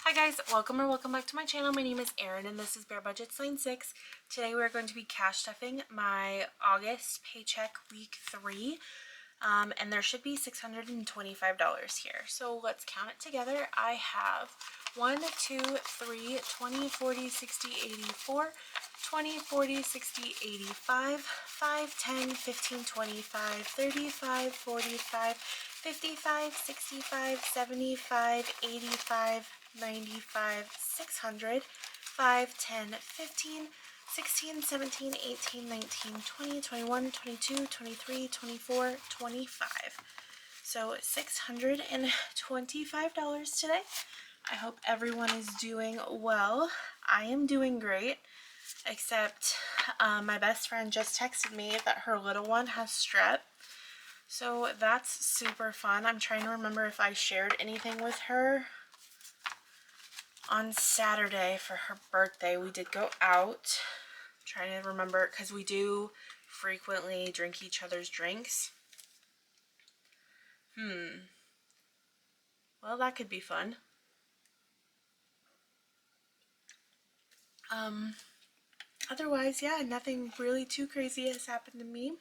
Hi guys, welcome back to my channel. My name is Erin and this is Bare Budget Sign 6. Today we're going to be cash stuffing my August paycheck week 3. And there should be $625 here. So let's count it together. I have 1, 2, 3, 20, 40, 60, 84, 20, 40, 60, 85, 5, 10, 15, 25, 35, 45, 55, 65, 75, 85, 95, 600, 5, 10, 15, 16, 17, 18, 19, 20, 21, 22, 23, 24, 25. So $625 today. I hope everyone is doing well. I am doing great, except my best friend just texted me that her little one has strep. So that's super fun. I'm trying to remember if I shared anything with her. On Saturday for her birthday, we did go out. I'm trying to remember because we do frequently drink each other's drinks. Well, that could be fun. Otherwise, yeah, nothing really too crazy has happened to me.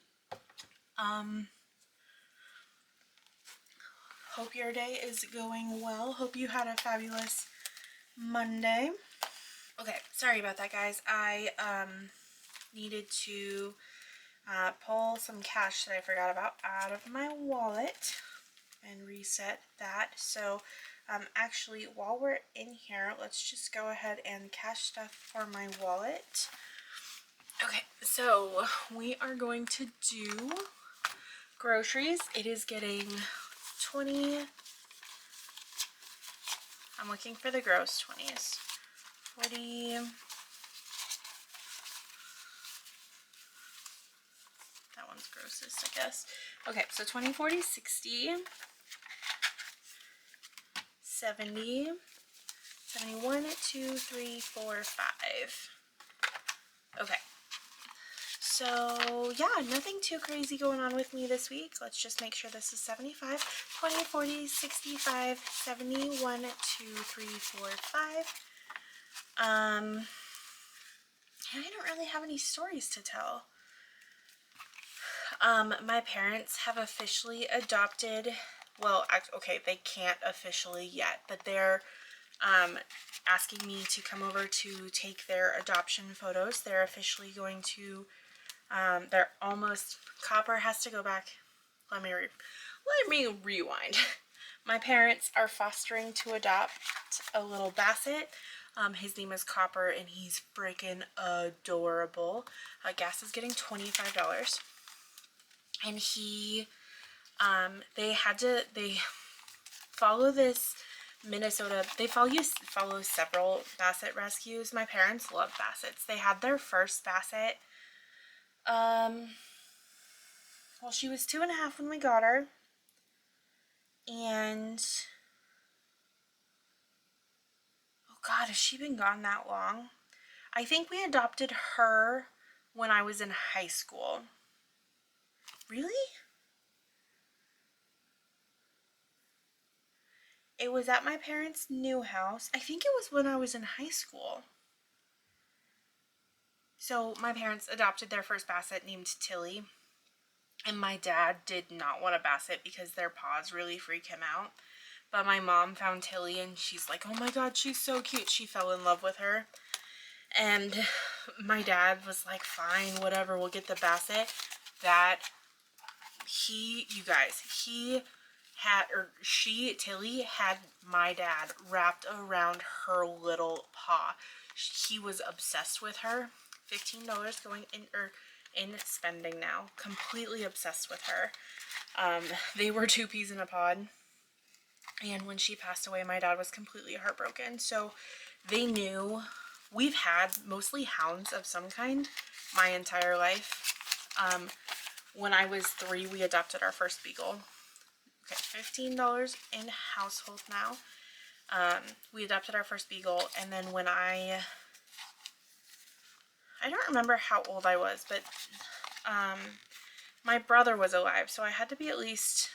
Hope your day is going well. Hope you had a fabulous Monday. Okay, sorry about that, guys. I needed to pull some cash that I forgot about out of my wallet and reset that. So actually, while we're in here, let's just go ahead and cash stuff for my wallet. Okay, so we are going to do groceries. It is getting 20. I'm looking for the gross 20s. 40. That one's grossest, I guess. Okay, so 20, 40, 60, 70, 71, 2, 3, 4, 5. Okay. So, yeah, nothing too crazy going on with me this week. Let's just make sure this is 75, 20, 40, 65, 71, 2, 3, 4, 5. I don't really have any stories to tell. My parents have officially adopted, well, okay, they can't officially yet, but they're asking me to come over to take their adoption photos. They're officially going to, they're almost, Copper has to go back. Let me rewind. My parents are fostering to adopt a little Basset. His name is Copper and he's freaking adorable. Gas is getting $25. And they follow this Minnesota, they follow several Basset rescues. My parents love Bassets. They had their first Basset, well, she was 2.5 when we got her, and, oh God, has she been gone that long? I think we adopted her when I was in high school. Really? It was at my parents' new house. I think it was when I was in high school. So my parents adopted their first Basset named Tilly. And my dad did not want a Basset because their paws really freak him out. But my mom found Tilly and she's like, oh my God, she's so cute. She fell in love with her. And my dad was like, fine, whatever, we'll get the Basset. Tilly had my dad wrapped around her little paw. He was obsessed with her. $15 going in spending now. Completely obsessed with her. They were 2 peas in a pod. And when she passed away, my dad was completely heartbroken. So they knew. We've had mostly hounds of some kind my entire life. When I was 3, we adopted our first beagle. Okay, $15 in household now. We adopted our first beagle, and then when I don't remember how old I was, but my brother was alive, so I had to be at least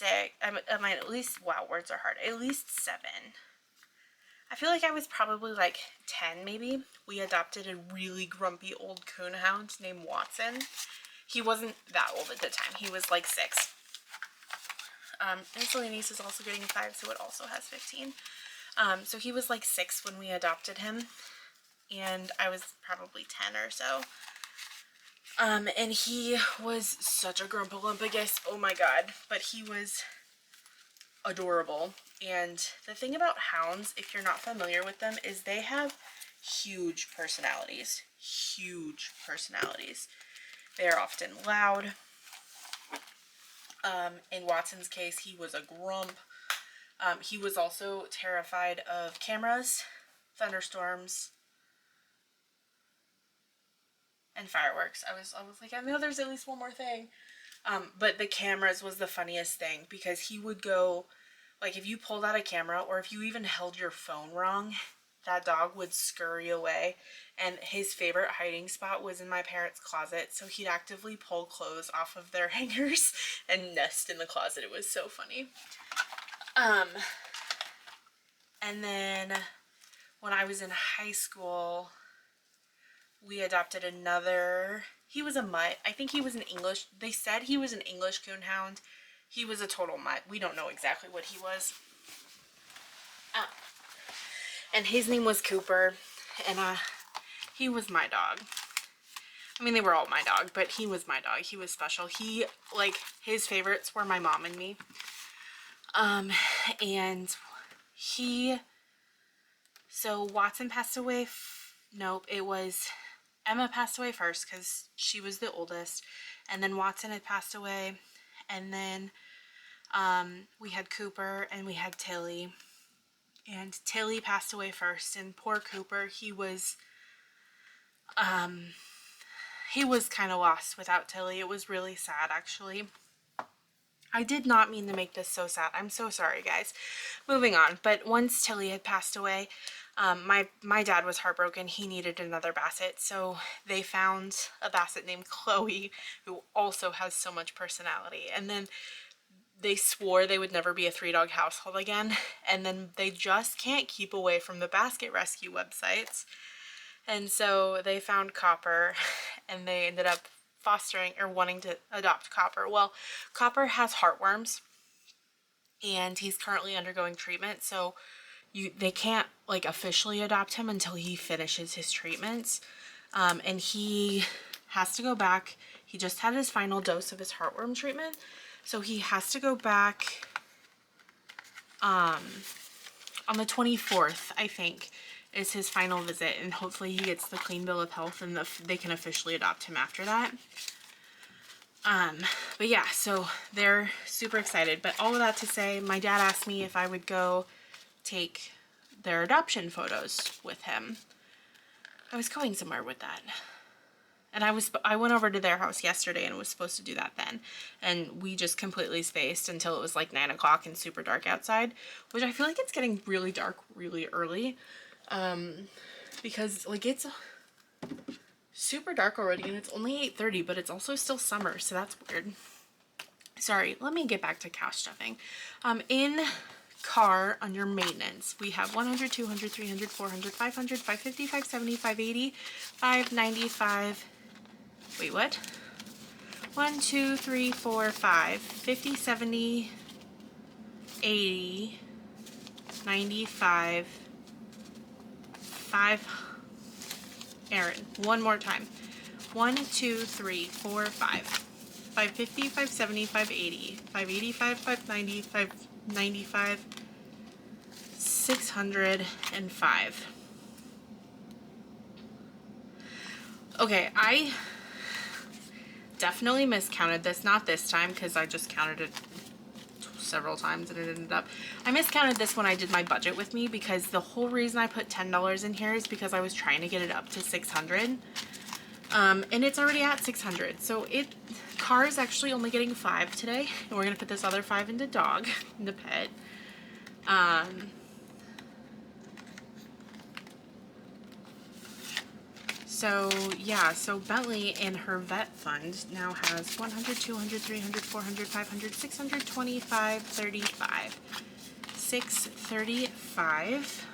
6. I mean, at least, wow, words are hard. At least 7. I feel like I was probably like 10 maybe. We adopted a really grumpy old coonhound named Watson. He wasn't that old at the time. He was like 6. And so niece is also getting a 5, so it also has 15. So he was like 6 when we adopted him, and I was probably 10 or so. And he was such a grumpalumpagus, oh my god, but he was adorable. And the thing about hounds, if you're not familiar with them, is they have huge personalities. Huge personalities. They are often loud. In Watson's case, he was a grump. He was also terrified of cameras, thunderstorms, and fireworks. I was like, I know there's at least one more thing. But the cameras was the funniest thing, because he would go, like, if you pulled out a camera or if you even held your phone wrong, that dog would scurry away. And his favorite hiding spot was in my parents' closet, so he'd actively pull clothes off of their hangers and nest in the closet. It was so funny. And then when I was in high school, we adopted another. He was a mutt. I think he was an English. They said he was an English coonhound. He was a total mutt. We don't know exactly what he was. And his name was Cooper. And he was my dog. I mean, they were all my dog, but he was my dog. He was special. He, like, his favorites were my mom and me. And so Watson passed away. Nope, it was Emma passed away first because she was the oldest, and then Watson had passed away, and then we had Cooper and we had Tilly, and Tilly passed away first. And poor Cooper, he was kind of lost without Tilly. It was really sad, actually. I did not mean to make this so sad. I'm so sorry, guys. Moving on. But once Tilly had passed away, my dad was heartbroken. He needed another Basset, so they found a Basset named Chloe, who also has so much personality. And then they swore they would never be a 3-dog household again, and then they just can't keep away from the basket rescue websites. And so they found Copper, and they ended up fostering or wanting to adopt Copper. Well, Copper has heartworms, and he's currently undergoing treatment, so they can't like officially adopt him until he finishes his treatments. And he has to go back. He just had his final dose of his heartworm treatment, so he has to go back on the 24th, I think, is his final visit, and hopefully he gets the clean bill of health and they can officially adopt him after that. But yeah, so they're super excited. But all of that to say, my dad asked me if I would go take their adoption photos with him. I was going somewhere with that. And I went over to their house yesterday and was supposed to do that then. And we just completely spaced until it was like 9 o'clock and super dark outside, which I feel like it's getting really dark really early. Because like it's super dark already and it's only 8:30, but it's also still summer, so that's weird. Sorry, let me get back to cash stuffing. In car under maintenance, we have 100, 200, 300, 400, 500, 550, 570, 580, 595. Wait, what? 1, 2, 3, 4, 5, 50, 70, 80, 95, 5. Erin, one more time. 1, 2, 3, 4, 5. 550, 570, 580, 585, 590, 595, 605. Okay, I definitely miscounted this. Not this time, because I just counted it several times and it ended up. I miscounted this when I did my budget with me, because the whole reason I put $10 in here is because I was trying to get it up to 600. And it's already at 600. So car is actually only getting 5 today. And we're going to put this other 5 into dog, into pet. So yeah, so Bentley in her vet fund now has 100, 200, 300, 400, 500, 625, 35. 635,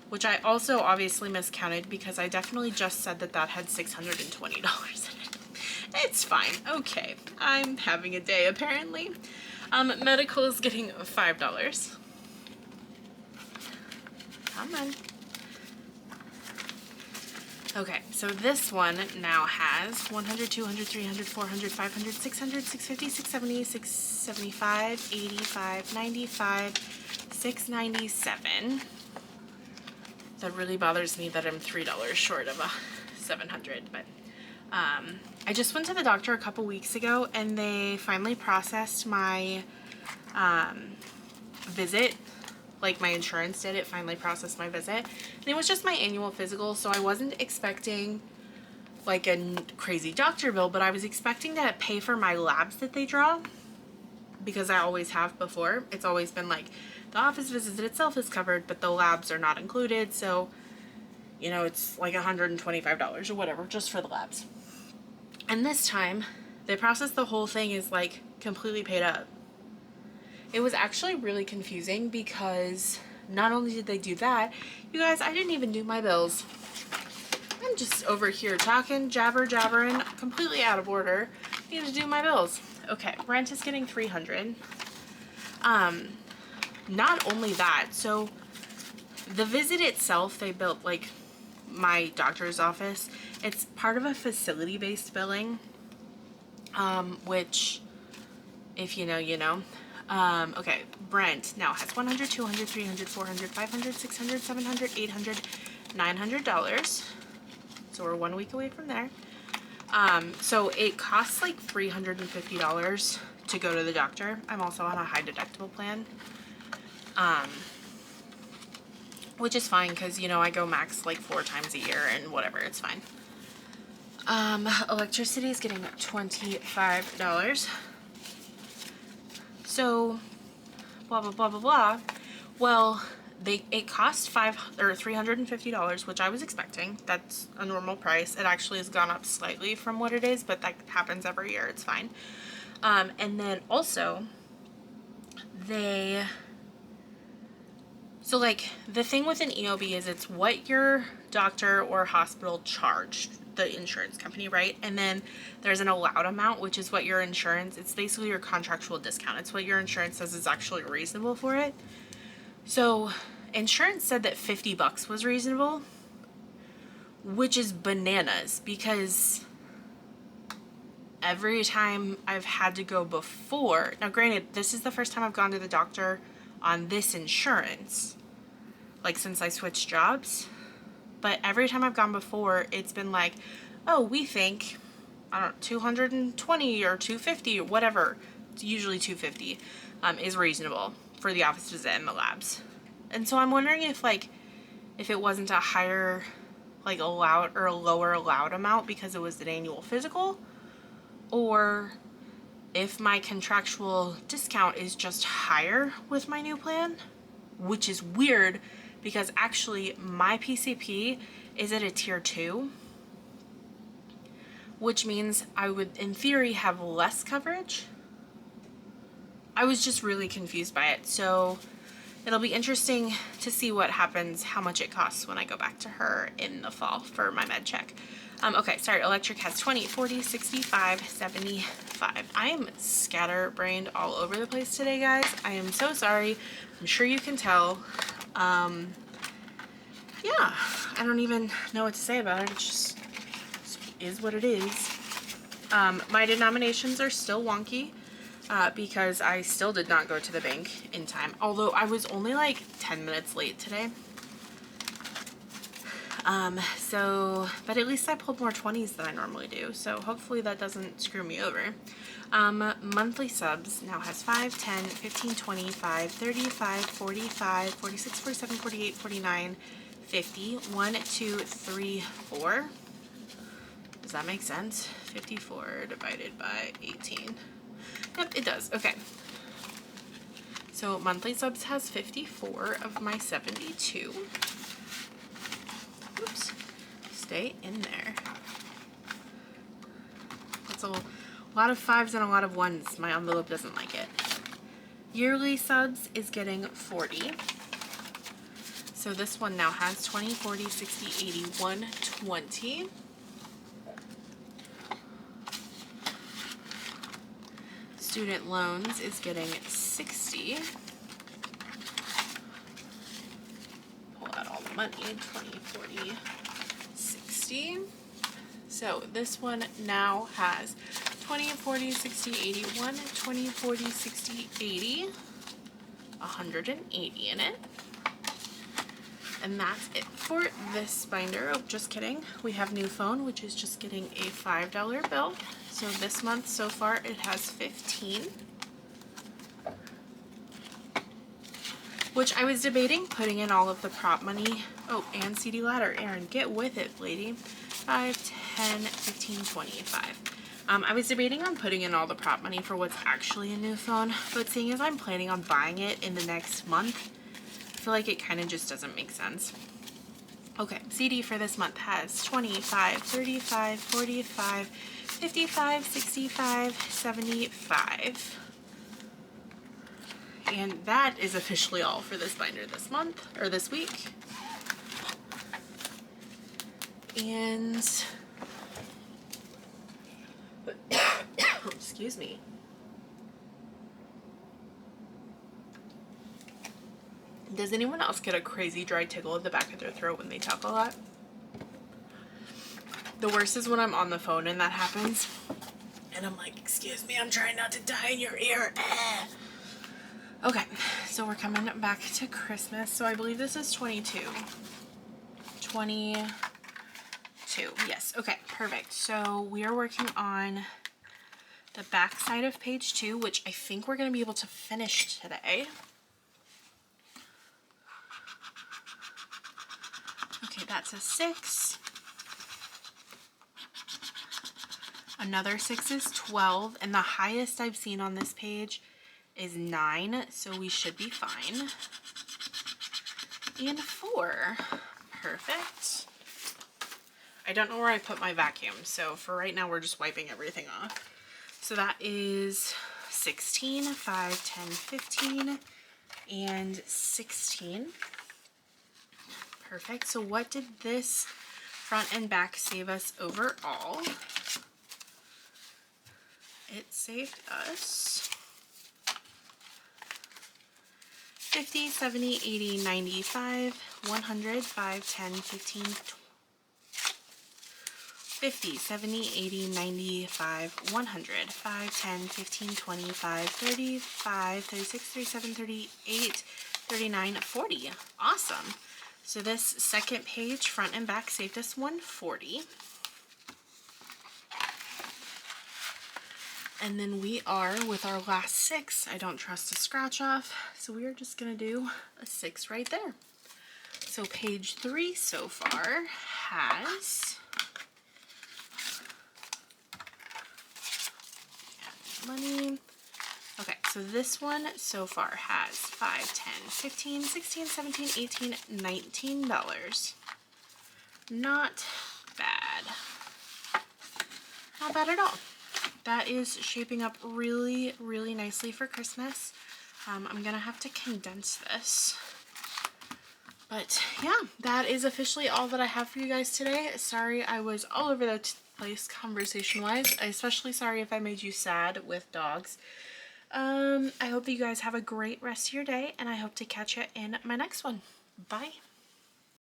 which I also obviously miscounted because I definitely just said that that had $620 in it. It's fine. Okay. I'm having a day apparently. Medical is getting $5. Come on. Okay, so this one now has 100, 200, 300, 400, 500, 600, 650, 670, 675, 85, 95, 697. That really bothers me that I'm $3 short of a 700, but I just went to the doctor a couple weeks ago and they finally processed my visit. Like my insurance did, it finally processed my visit. And it was just my annual physical, so I wasn't expecting like a crazy doctor bill, but I was expecting to pay for my labs that they draw, because I always have before. It's always been like the office visit itself is covered, but the labs are not included, so you know, it's like $125 or whatever just for the labs. And this time they processed the whole thing as like completely paid up. It was actually really confusing because not only did they do that, you guys, I didn't even do my bills. I'm just over here talking, jabbering, completely out of order. I need to do my bills. Okay, rent is getting $300. Not only that, so the visit itself, they built like my doctor's office. It's part of a facility-based billing, which if you know, you know. Okay, Brent now has 100, 200, 300, 400, 500, 600, 700, 800, $900. So we're 1 week away from there. So it costs like $350 to go to the doctor. I'm also on a high deductible plan. Which is fine because, you know, I go max like 4 times a year and whatever, it's fine. Electricity is getting $25. So, blah, blah, blah, blah, blah. Well, it cost $350, which I was expecting. That's a normal price. It actually has gone up slightly from what it is, but that happens every year. It's fine. And then also, so like the thing with an EOB is it's what your doctor or hospital charged the insurance company, right? And then there's an allowed amount, which is what your insurance, it's basically your contractual discount. It's what your insurance says is actually reasonable for it. So insurance said that $50 was reasonable, which is bananas because every time I've had to go before, now granted, this is the first time I've gone to the doctor on this insurance, like since I switched jobs. But every time I've gone before, it's been like, oh, we think, I don't know, 220 or 250 or whatever. It's usually 250 is reasonable for the office visit and the labs. And so I'm wondering if it wasn't a higher, like allowed or a lower allowed amount because it was an annual physical, or if my contractual discount is just higher with my new plan, which is weird because actually my PCP is at a tier 2, which means I would in theory have less coverage. I was just really confused by it. So it'll be interesting to see what happens, how much it costs when I go back to her in the fall for my med check. Okay, sorry, electric has 20, 40, 65, 75. I am scatterbrained all over the place today, guys. I am so sorry. I'm sure you can tell. Yeah, I don't even know what to say about it. It just is what it is. My denominations are still wonky because I still did not go to the bank in time, although I was only like 10 minutes late today. But at least I pulled more 20s than I normally do, so hopefully that doesn't screw me over. Monthly subs now has 5, 10, 15, 25, 35, 45, 46, 47, 48, 49, 50, 1, 2, 3, 4. Does that make sense? 54 divided by 18. Yep, it does. Okay. So monthly subs has 54 of my 72. Oops. stay in there. That's a lot of 5s and a lot of 1s. My envelope doesn't like it. Yearly subs is getting 40. So this one now has 20, 40, 60, 80, 120. Student loans is getting 60. Pull out all the money, 20, 40, 60. So this one now has 20, 40, 60, 80, 120, 40, 60, 80, 180 in it. And that's it for this binder. Oh, just kidding. We have new phone, which is just getting a $5 bill. So this month so far it has 15. Which I was debating putting in all of the prop money. Oh, and CD ladder. Erin, get with it, lady. 5, 10, 15, 25. I was debating on putting in all the prop money for what's actually a new phone, but seeing as I'm planning on buying it in the next month, I feel like it kind of just doesn't make sense. Okay, CD for this month has 25, 35, 45, 55, 65, 75. And that is officially all for this binder this month, or this week. And excuse me. Does anyone else get a crazy dry tickle at the back of their throat when they talk a lot? The worst is when I'm on the phone and that happens. And I'm like, excuse me, I'm trying not to die in your ear. Okay, so we're coming back to Christmas. So I believe this is 22. 22. Yes, okay, perfect. So we are working on the back side of page 2, which I think we're going to be able to finish today. Okay, that's a 6. Another 6 is 12, and the highest I've seen on this page is 9, so we should be fine. And 4. Perfect. I don't know where I put my vacuum, so for right now we're just wiping everything off. So that is 16, 5, 10, 15, and 16. Perfect. So what did this front and back save us overall? It saved us 50, 70, 80, 95, 100, 5, 10, 15, 50, 70, 80, 95, 100, 5, 10, 15, 25, 35, 36, 37, 38, 39, 40. Awesome. So this second page, front and back, saved us 140. And then we are with our last 6. I don't trust a scratch off, so we are just going to do a 6 right there. So page 3 so far has money. Okay, so this one so far has 5, 10, 15, 16, 17, 18, $19. Not bad. Not bad at all. That is shaping up really, really nicely for Christmas. I'm going to have to condense this. But yeah, that is officially all that I have for you guys today. Sorry I was all over the place conversation-wise. Especially sorry if I made you sad with dogs. I hope that you guys have a great rest of your day, and I hope to catch you in my next one. Bye.